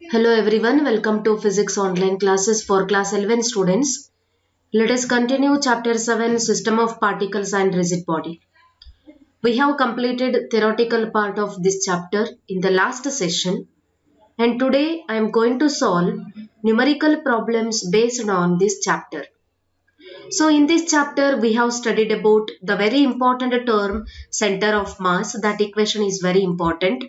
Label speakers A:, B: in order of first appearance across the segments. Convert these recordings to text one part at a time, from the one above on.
A: Hello everyone, welcome to Physics Online classes for class 11 students. Let us continue chapter 7 System of Particles and Rigid Body. We have completed theoretical part of this chapter in the last session and today I am going to solve numerical problems based on this chapter. So in this chapter we have studied about the very important term center of mass. That equation is very important.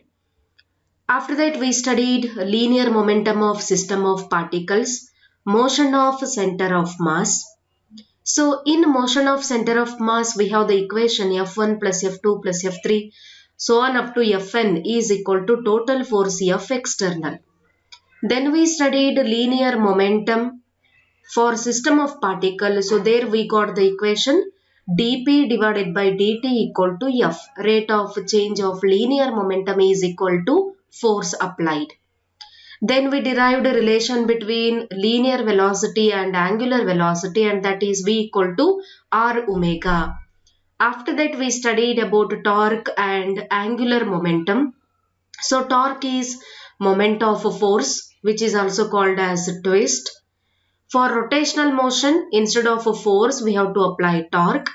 A: After that, we studied linear momentum of system of particles, motion of center of mass. So, in motion of center of mass, we have the equation F1 plus F2 plus F3, so on up to Fn is equal to total force F external. Then we studied linear momentum for system of particles. So, there we got the equation dp divided by dt equal to F. Rate of change of linear momentum is equal to force applied. Then we derived a relation between linear velocity and angular velocity, and that is V equal to R omega. After that we studied about torque and angular momentum. So torque is moment of a force, which is also called as twist. For rotational motion, instead of a force we have to apply torque.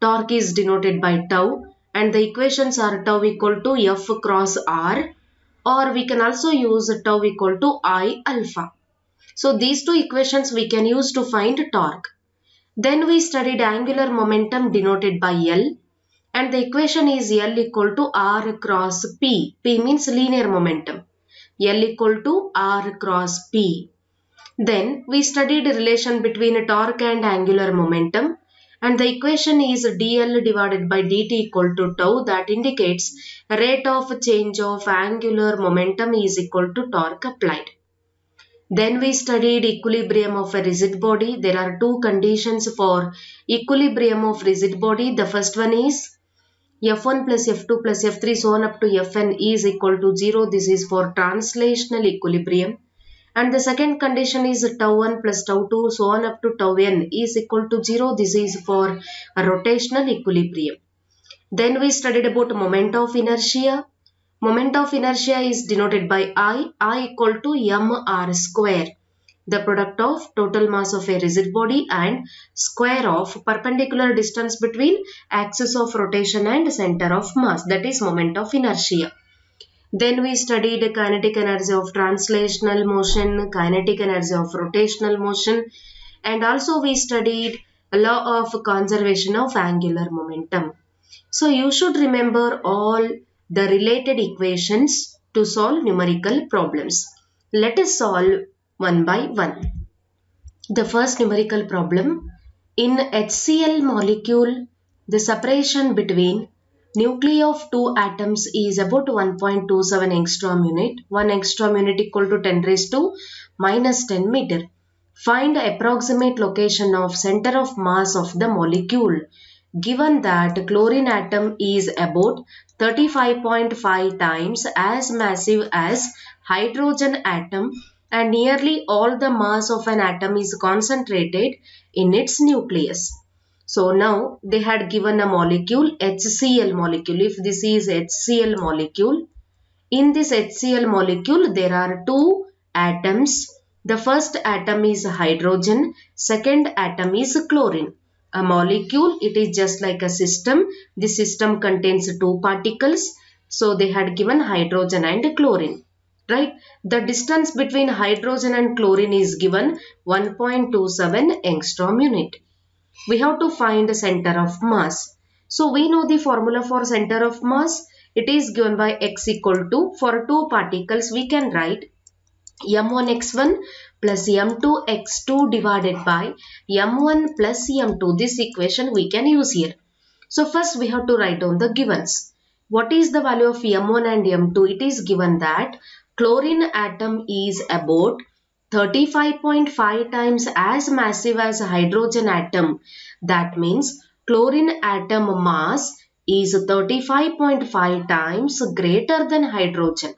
A: Torque is denoted by tau and the equations are tau equal to F cross R, or we can also use tau equal to I alpha. So these two equations we can use to find torque. Then we studied angular momentum denoted by L, and the equation is L equal to R cross P. P means linear momentum. L equal to R cross P. Then we studied a relation between torque and angular momentum, and the equation is dl divided by dt equal to tau. That indicates rate of change of angular momentum is equal to torque applied. Then we studied equilibrium of a rigid body. There are two conditions for equilibrium of rigid body. The first one is F1 plus F2 plus F3 so on up to Fn is equal to 0. This is for translational equilibrium. And the second condition is tau 1 plus tau 2 so on up to tau n is equal to 0. This is for a rotational equilibrium. Then we studied about moment of inertia. Moment of inertia is denoted by I equal to mr square. The product of total mass of a rigid body and square of perpendicular distance between axis of rotation and center of mass. That is moment of inertia. Then we studied kinetic energy of translational motion, kinetic energy of rotational motion, and also we studied law of conservation of angular momentum. So you should remember all the related equations to solve numerical problems. Let us solve one by one. The first numerical problem, in HCl molecule, the separation between nuclei of two atoms is about 1.27 angstrom unit. 1 angstrom unit equal to 10 raised to minus 10 meter. Find approximate location of center of mass of the molecule. Given that chlorine atom is about 35.5 times as massive as hydrogen atom and nearly all the mass of an atom is concentrated in its nucleus. So now they had given a molecule, HCl molecule. If this is HCl molecule, in this HCl molecule there are two atoms. The first atom is hydrogen, second atom is chlorine. A molecule, it is just like a system. The system contains two particles. So they had given hydrogen and chlorine. Right? The distance between hydrogen and chlorine is given 1.27 angstrom unit. We have to find the center of mass. So we know the formula for center of mass. It is given by x equal to, for two particles we can write m1x1 plus m2x2 divided by m1 plus m2. This equation we can use here. So first we have to write down the givens. What is the value of m1 and m2? It is given that chlorine atom is about 35.5 times as massive as hydrogen atom. That means chlorine atom mass is 35.5 times greater than hydrogen.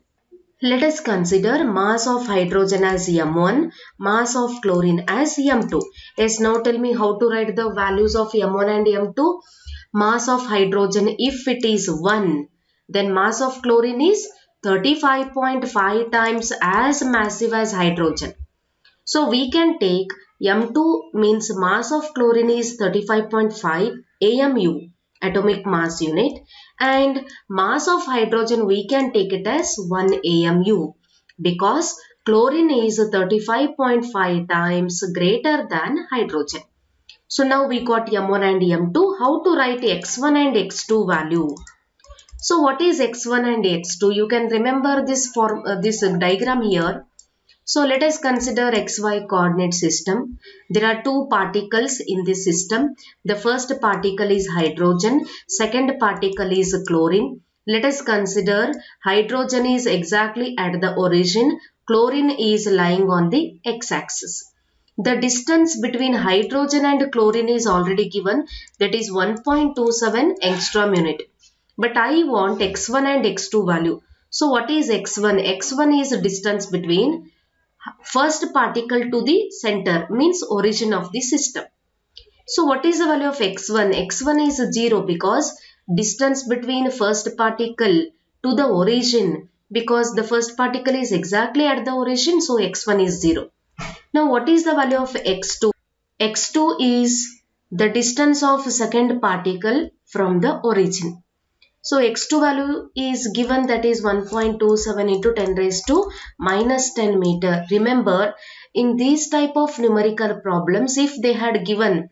A: Let us consider mass of hydrogen as m1, mass of chlorine as m2. Yes, now tell me how to write the values of m1 and m2. Mass of hydrogen, if it is 1, then mass of chlorine is 35.5 times as massive as hydrogen. So we can take M2 means mass of chlorine is 35.5 AMU, atomic mass unit, and mass of hydrogen we can take it as 1 AMU because chlorine is 35.5 times greater than hydrogen. So now we got M1 and M2. How to write X1 and X2 value? So what is X1 and X2? You can remember this diagram here. So let us consider XY coordinate system. There are two particles in this system. The first particle is hydrogen. Second particle is chlorine. Let us consider hydrogen is exactly at the origin. Chlorine is lying on the x-axis. The distance between hydrogen and chlorine is already given. That is 1.27 angstrom unit. But I want x1 and x2 value. So what is x1? x1 is the distance between first particle to the center, means origin of the system. So what is the value of x1? x1 is 0 because distance between first particle to the origin, because the first particle is exactly at the origin, so x1 is 0. Now what is the value of x2? x2 is the distance of second particle from the origin. So x2 value is given, that is 1.27 into 10 raised to minus 10 meter. Remember, in these type of numerical problems, if they had given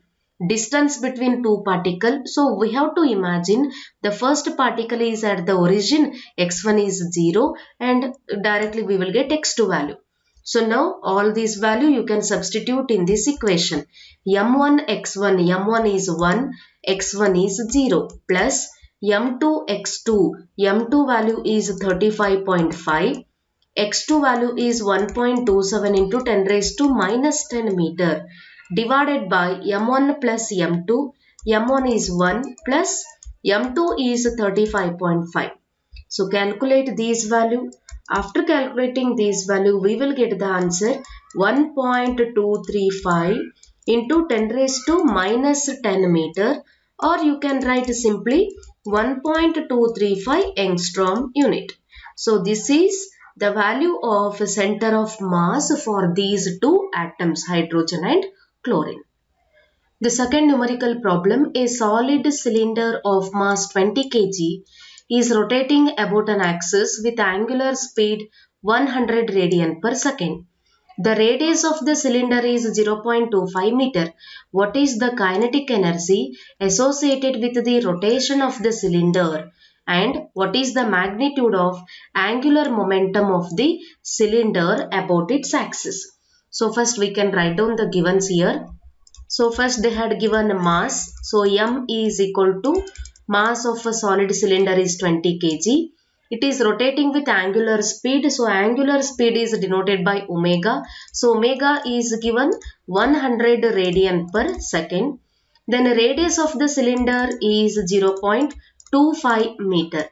A: distance between two particles, so we have to imagine the first particle is at the origin, x1 is 0, and directly we will get x2 value. So now all these value you can substitute in this equation. M1 x1, M1 is 1, x1 is 0 plus M2 x2, M2 value is 35.5, x2 value is 1.27 into 10 raised to minus 10 meter divided by M1 plus M2, M1 is 1 plus M2 is 35.5. So calculate these value. After calculating this value, we will get the answer 1.235 into 10 raised to minus 10 meter, or you can write simply 1.235 angstrom unit. So this is the value of center of mass for these two atoms, hydrogen and chlorine. The second numerical problem, a solid cylinder of mass 20 kg is rotating about an axis with angular speed 100 radian per second. The radius of the cylinder is 0.25 meter. What is the kinetic energy associated with the rotation of the cylinder? And what is the magnitude of angular momentum of the cylinder about its axis? So first we can write down the givens here. So first they had given mass. So M is equal to mass of a solid cylinder is 20 kg. It is rotating with angular speed. So angular speed is denoted by omega. So omega is given 100 radian per second. Then radius of the cylinder is 0.25 meter.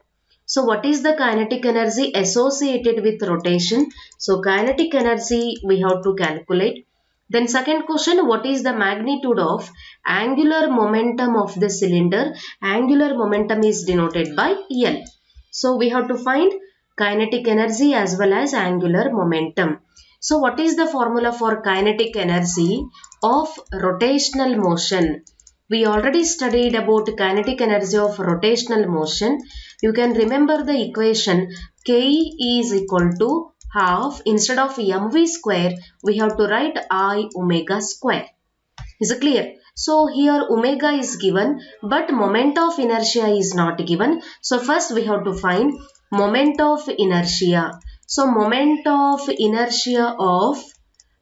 A: So what is the kinetic energy associated with rotation? So kinetic energy we have to calculate. Then second question, what is the magnitude of angular momentum of the cylinder? Angular momentum is denoted by L. So we have to find kinetic energy as well as angular momentum. So what is the formula for kinetic energy of rotational motion? We already studied about kinetic energy of rotational motion. You can remember the equation K is equal to half, instead of mv square we have to write I omega square. Is it clear? So here omega is given but moment of inertia is not given. So first we have to find moment of inertia. So moment of inertia of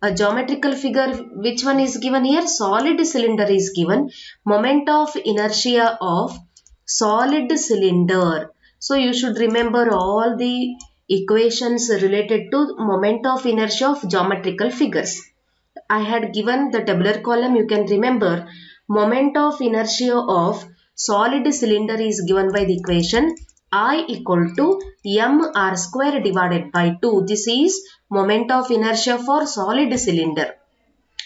A: a geometrical figure, which one is given here? Solid cylinder is given. Moment of inertia of solid cylinder. So you should remember all the equations related to moment of inertia of geometrical figures. I had given the tabular column. You can remember moment of inertia of solid cylinder is given by the equation I equal to mr square divided by 2. This is moment of inertia for solid cylinder.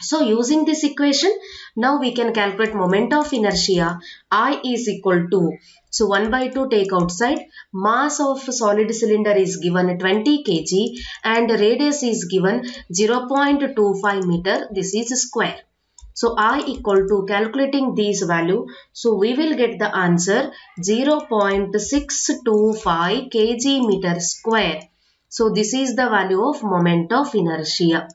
A: So using this equation, now we can calculate moment of inertia. I is equal to, so 1 by 2 take outside, mass of solid cylinder is given 20 kg and radius is given 0.25 meter. This is square. So I equal to, calculating these value, so we will get the answer 0.625 kg meter square. So this is the value of moment of inertia.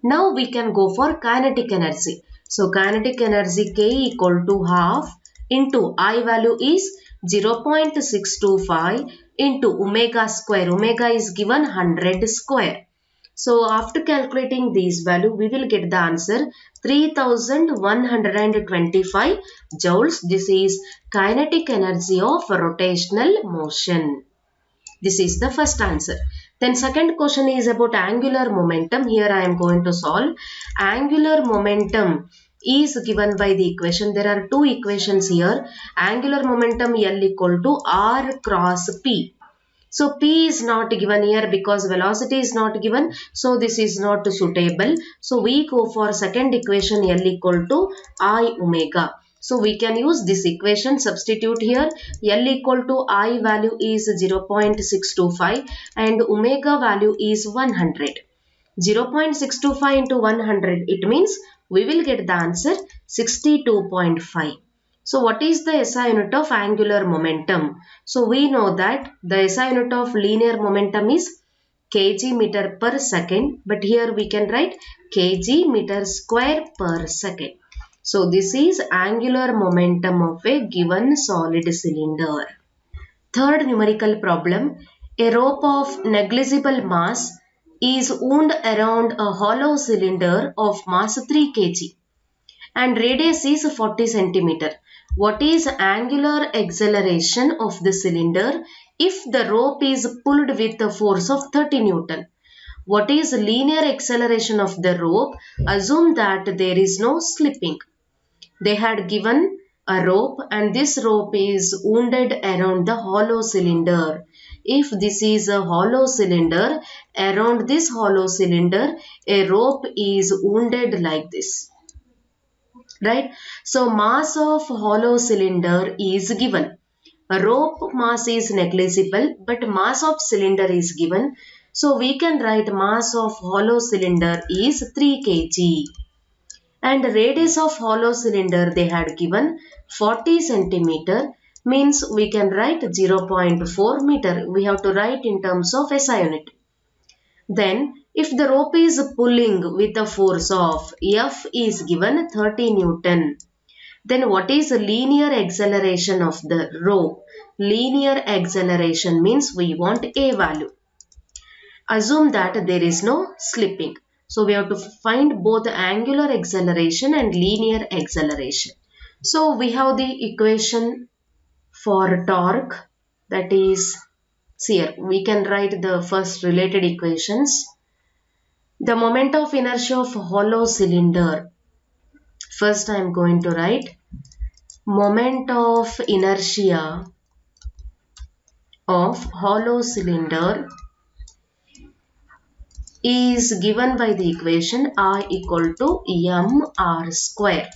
A: Now we can go for kinetic energy. So kinetic energy K equal to half into I value is 0.625 into omega square. Omega is given 100 square. So after calculating these value, we will get the answer 3125 joules. This is kinetic energy of rotational motion. This is the first answer. Then second question is about angular momentum. Here I am going to solve. Angular momentum is given by the equation. There are two equations here. Angular momentum L equal to R cross P. So P is not given here because velocity is not given. So this is not suitable. So we go for second equation L equal to I omega. So we can use this equation, substitute here. L equal to I value is 0.625 and omega value is 100. 0.625 into 100, it means we will get the answer 62.5. So what is the SI unit of angular momentum? So we know that the SI unit of linear momentum is kg meter per second, but here we can write kg meter square per second. So this is angular momentum of a given solid cylinder. Third numerical problem, a rope of negligible mass is wound around a hollow cylinder of mass 3 kg and radius is 40 centimeter. What is angular acceleration of the cylinder if the rope is pulled with a force of 30 Newton? What is linear acceleration of the rope? Assume that there is no slipping. They had given a rope and this rope is wounded around the hollow cylinder. If this is a hollow cylinder, around this hollow cylinder, a rope is wounded like this. Right? So mass of hollow cylinder is given. A rope mass is negligible, but mass of cylinder is given. So we can write mass of hollow cylinder is 3 kg. And radius of hollow cylinder they had given 40 centimeter, means we can write 0.4 meter. We have to write in terms of SI unit. Then if the rope is pulling with a force of F is given 30 Newton, then what is the linear acceleration of the rope? Linear acceleration means we want A value. Assume that there is no slipping. So we have to find both angular acceleration and linear acceleration. So we have the equation for torque, that is, here we can write the first related equations. The moment of inertia of hollow cylinder. First I am going to write moment of inertia of hollow cylinder is given by the equation I equal to mr square.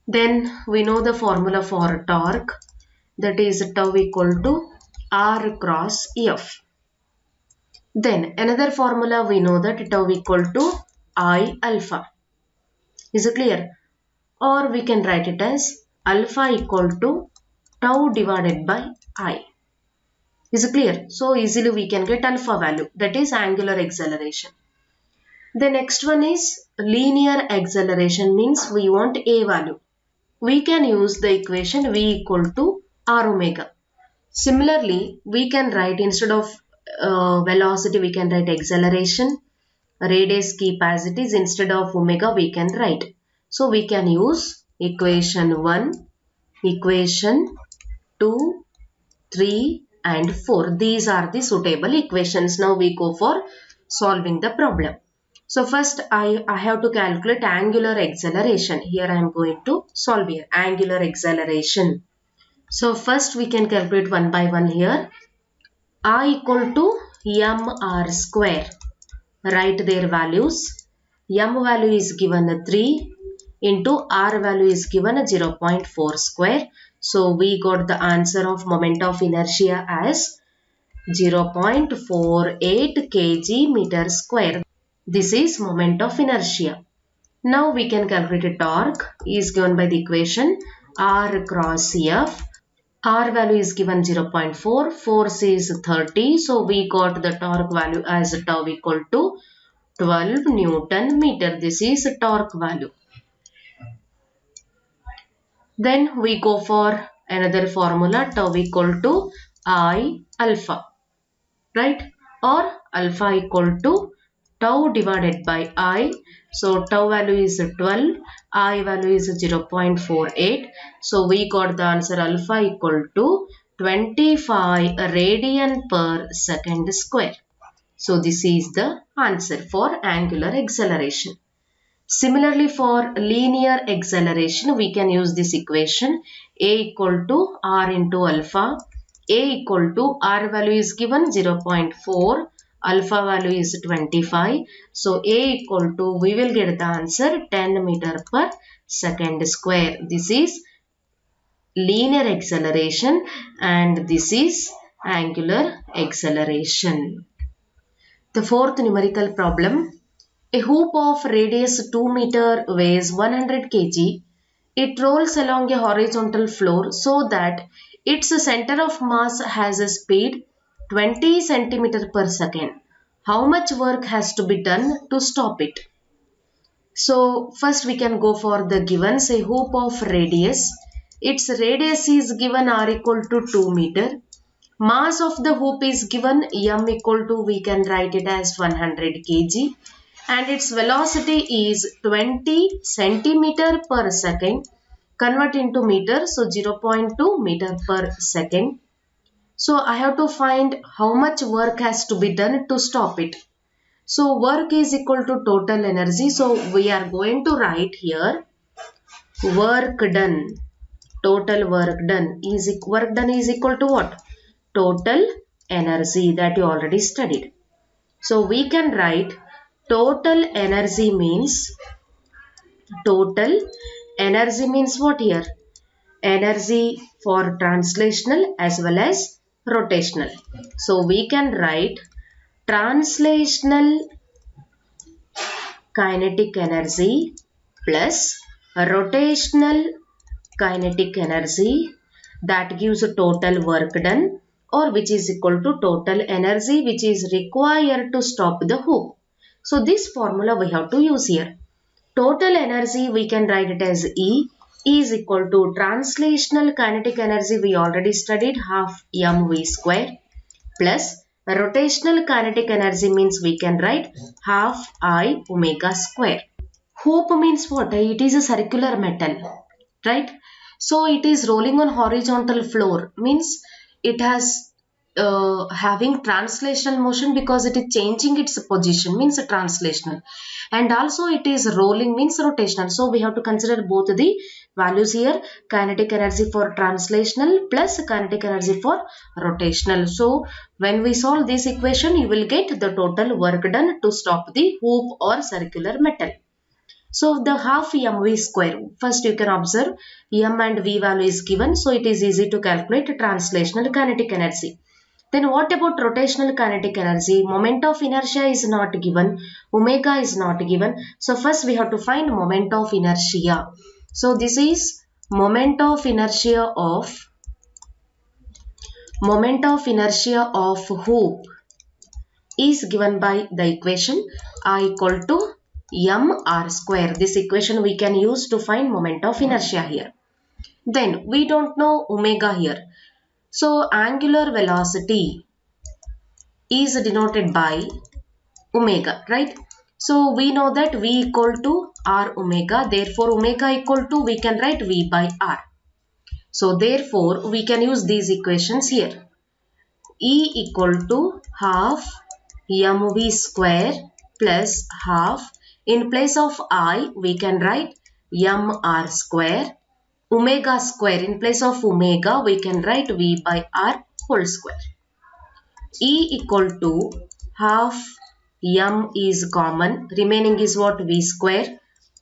A: Then we know the formula for torque, that is tau equal to R cross F. Then another formula we know that tau equal to I alpha. Is it clear? Or we can write it as alpha equal to tau divided by I. Is it clear? So easily we can get alpha value, that is angular acceleration. The next one is linear acceleration, means we want A value. We can use the equation V equal to R omega. Similarly, we can write instead of velocity, we can write acceleration. Radius keep as it is, instead of omega we can write. So we can use equation 1, equation 2, 3 and 4. These are the suitable equations. Now we go for solving the problem. So first I have to calculate angular acceleration. Here I am going to solve here angular acceleration. So first we can calculate one by one here. I equal to mr square. Write their values. m value is given 3 into r value is given 0.4 square. So we got the answer of moment of inertia as 0.48 kg meter square. This is moment of inertia. Now we can calculate torque is given by the equation R cross F. R value is given 0.4, force is 30. So we got the torque value as tau equal to 12 Newton meter. This is torque value. Then we go for another formula, tau equal to I alpha, right? Or alpha equal to tau divided by I. So tau value is 12, I value is 0.48. So we got the answer alpha equal to 25 radian per second square. So this is the answer for angular acceleration. Similarly, for linear acceleration, we can use this equation a equal to r into alpha. A equal to r value is given 0.4, alpha value is 25. So a equal to, we will get the answer 10 meter per second square. This is linear acceleration and this is angular acceleration. The fourth numerical problem. A hoop of radius 2 meter weighs 100 kg. It rolls along a horizontal floor so that its center of mass has a speed 20 centimeter per second. How much work has to be done to stop it? So first we can go for the givens. A hoop of radius. Its radius is given r equal to 2 meter. Mass of the hoop is given m equal to, we can write it as 100 kg. And its velocity is 20 centimeter per second. Convert into meter, so 0.2 meter per second. So I have to find how much work has to be done to stop it. So work is equal to total energy. So we are going to write here work done. Total work done is equal to what? Total energy that you already studied. So we can write total energy means what here? Energy for translational as well as rotational. So we can write translational kinetic energy plus rotational kinetic energy, that gives a total work done, or which is equal to total energy which is required to stop the hoop. So this formula we have to use here. Total energy we can write it as E is equal to translational kinetic energy, we already studied, half mv square, plus rotational kinetic energy means we can write half I omega square. Hoop means what? It is a circular metal, right? So it is rolling on horizontal floor, means it has having translational motion because it is changing its position, means translational, and also it is rolling means rotational. So we have to consider both the values here, kinetic energy for translational plus kinetic energy for rotational. So when we solve this equation, you will get the total work done to stop the hoop or circular metal. So the half mv square, first you can observe m and v value is given, so it is easy to calculate translational kinetic energy. Then what about rotational kinetic energy? Moment of inertia is not given, omega is not given. So first we have to find moment of inertia. So this is moment of inertia of hoop is given by the equation I equal to mr square. This equation we can use to find moment of inertia here. Then we don't know omega here. So angular velocity is denoted by omega, right? So we know that v equal to r omega. Therefore omega equal to, we can write v by r. So therefore we can use these equations here. E equal to half mv square plus half, in place of I we can write mr square, omega square, in place of omega we can write v by r whole square. E equal to half m is common. Remaining is what? V square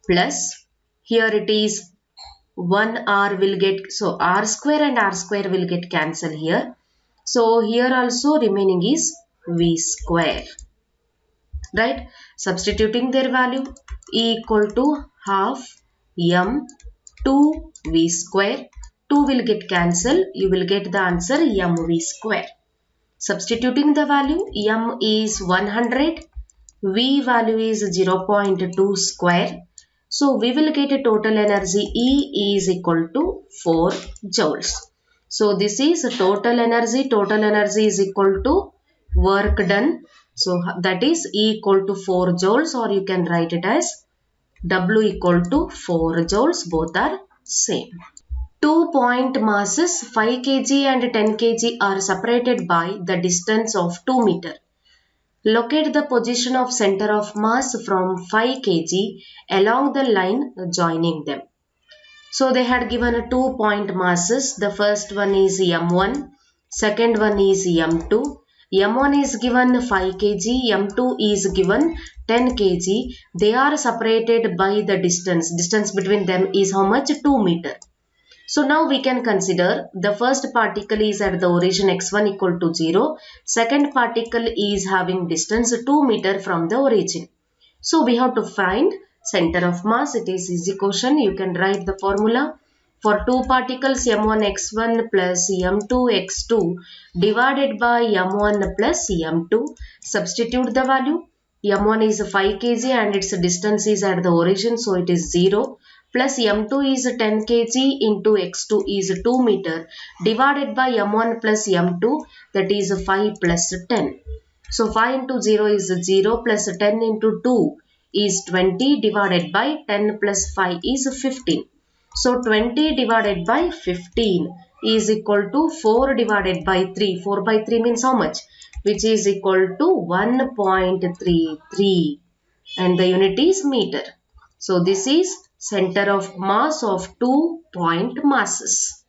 A: plus here it is 1 r will get, so r square and r square will get cancelled here. So here also remaining is v square, right? Substituting their value, E equal to half m 2 v square. 2 will get cancelled. You will get the answer mv square. Substituting the value, m is 100, v value is 0.2 square. So we will get a total energy E is equal to 4 joules. So this is total energy. Total energy is equal to work done. So that is E equal to 4 joules, or you can write it as W equal to 4 joules. Both are same. 2 point masses 5 kg and 10 kg are separated by the distance of 2 meter. Locate the position of center of mass from 5 kg along the line joining them. So they had given 2 point masses. The first one is m1, second one is m2. m1 is given 5 kg, m2 is given 10 kg. They are separated by the distance. Distance between them is how much? 2 meter. So now we can consider the first particle is at the origin x1 equal to 0. Second particle is having distance 2 meter from the origin. So we have to find center of mass. It is easy question. You can write the formula. For two particles m1 x1 plus m2 x2 divided by m1 plus m2. Substitute the value. m1 is 5 kg and its distance is at the origin, so it is 0. Plus m2 is 10 kg into x2 is 2 meter divided by m1 plus m2, that is 5 plus 10. So 5 into 0 is 0 plus 10 into 2 is 20 divided by 10 plus 5 is 15. So 20 divided by 15 is equal to 4 divided by 3. 4 by 3 means how much? Which is equal to 1.33, and the unit is meter. So this is center of mass of 2 point masses.